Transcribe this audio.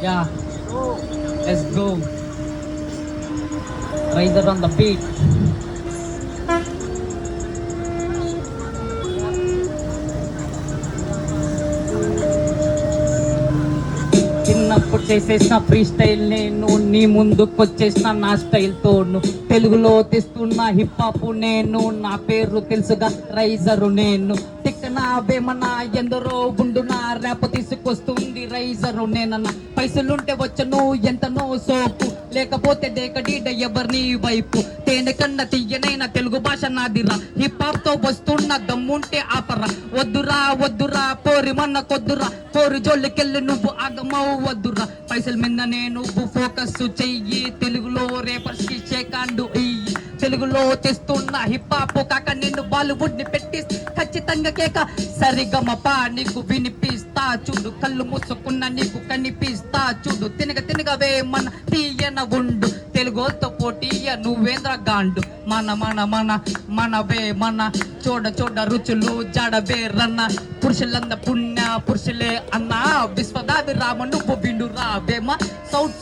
Yeah, let's go. Riser on the beat. చిన్నప్పుడు చేసేసిన free style నేను నీ ముందుకొచ్చేసిన నా స్టైల్ తోను తెలుగులో తెస్తున్న హిప్ హాప్ నేను నా పేరు తెలుసుగా రైజరు నేను తిక్కనా వేమనా ఎందరో గుండు నా ర్యాప్ తీసుకొస్తుంది రైజరు నేనన్న పైసలుంటే వచ్చను ఎంతనో సోపు లేకపోతే డేకడీడ ఎవరిని వైపు తేనె కన్న తీయనైన తెలుగు భాష నాదిరా హిప్ హాప్ తో వస్తున్న దమ్ముంటే ఆపరా వద్దురా వద్దురా పోరి మన్న కొద్దురా పోరి జోలికెళ్ళి నువ్వు ఆగమవు వద్దురా పైసల మీద నేను ఫోకస్ చెయ్యి తెలుగులో రేపర్స్ కి షేకాండు ఇయ్యి తెలుగులో తెస్తున్న హిప్ హాప్ కాక నిన్ను బాలీవుడ్ ని పెట్టి ఖచ్చితంగా కేక సరిగమప నీకు వినిపిస్తా చూడు కళ్ళు మూసుకున్న నీకు కనిపిస్తా చూడు తినగవే మన తీయన గుండు తెలుగుతో పోటీయ నువ్వేంద్ర గాండు మన మన మన మనవే మన చూడ రుచులు జాడవే రన్న పురుషులంద పుణ్య పురుషులే అన్న విశ్వదావి రామ నువ్వు బిండు రావేమ సౌత్